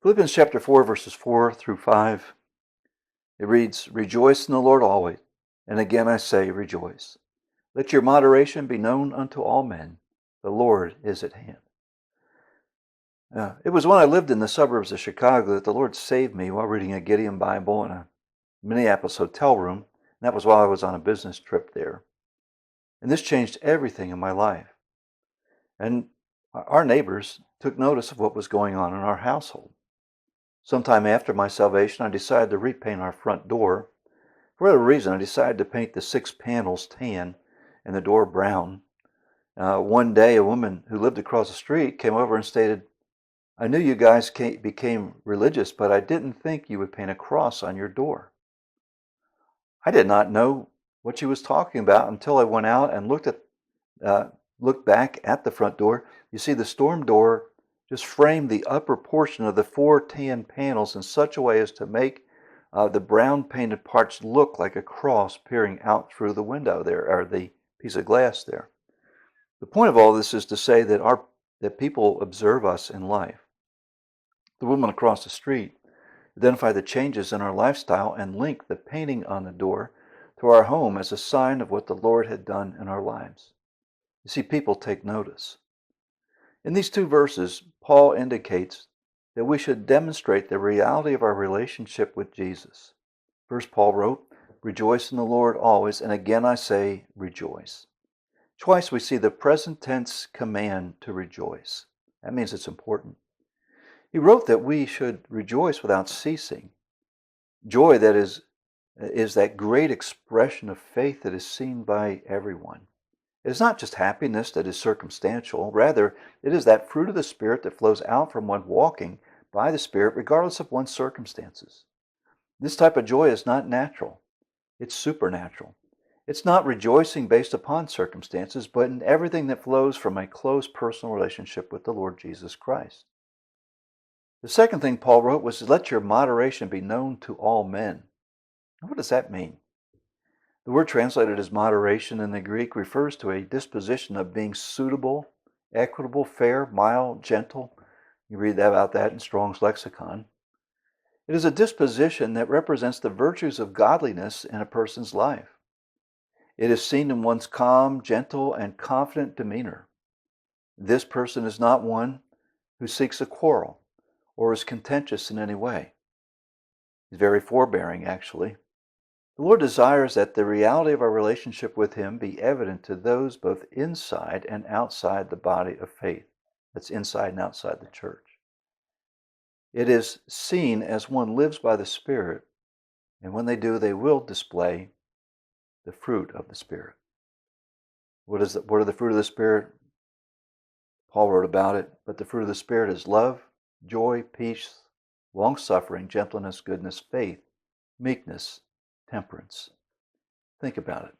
Philippians chapter 4, verses 4 through 5. It reads, "Rejoice in the Lord always, and again I say, rejoice. Let your moderation be known unto all men. The Lord is at hand." It was when I lived in the suburbs of Chicago that the Lord saved me while reading a Gideon Bible in a Minneapolis hotel room. And that was while I was on a business trip there. And this changed everything in my life. And our neighbors took notice of what was going on in our household. Sometime after my salvation, I decided to repaint our front door. For whatever reason, I decided to paint the 6 panels tan and the door brown. One day, a woman who lived across the street came over and stated, "I knew you guys became religious, but I didn't think you would paint a cross on your door." I did not know what she was talking about until I went out and looked back at the front door. You see, the storm door just framed the upper portion of the 4 tan panels in such a way as to make the brown painted parts look like a cross peering out through the window there, or the piece of glass there. The point of all this is to say that people observe us in life. The woman across the street identified the changes in our lifestyle and linked the painting on the door to our home as a sign of what the Lord had done in our lives. You see, people take notice. In these 2 verses, Paul indicates that we should demonstrate the reality of our relationship with Jesus. First, Paul wrote, "Rejoice in the Lord always, and again I say, rejoice." Twice we see the present tense command to rejoice. That means it's important. He wrote that we should rejoice without ceasing. Joy that is that great expression of faith that is seen by everyone. It is not just happiness that is circumstantial. Rather, it is that fruit of the Spirit that flows out from one walking by the Spirit regardless of one's circumstances. This type of joy is not natural. It's supernatural. It's not rejoicing based upon circumstances, but in everything that flows from a close personal relationship with the Lord Jesus Christ. The second thing Paul wrote was, "Let your moderation be known to all men." Now, what does that mean? The word translated as moderation in the Greek refers to a disposition of being suitable, equitable, fair, mild, gentle. You read about that in Strong's lexicon. It is a disposition that represents the virtues of godliness in a person's life. It is seen in one's calm, gentle, and confident demeanor. This person is not one who seeks a quarrel or is contentious in any way. He's very forbearing, actually. The Lord desires that the reality of our relationship with Him be evident to those both inside and outside the body of faith. That's inside and outside the church. It is seen as one lives by the Spirit, and when they do, they will display the fruit of the Spirit. What are the fruit of the Spirit? Paul wrote about it, but the fruit of the Spirit is love, joy, peace, long-suffering, gentleness, goodness, faith, meekness, temperance. Think about it.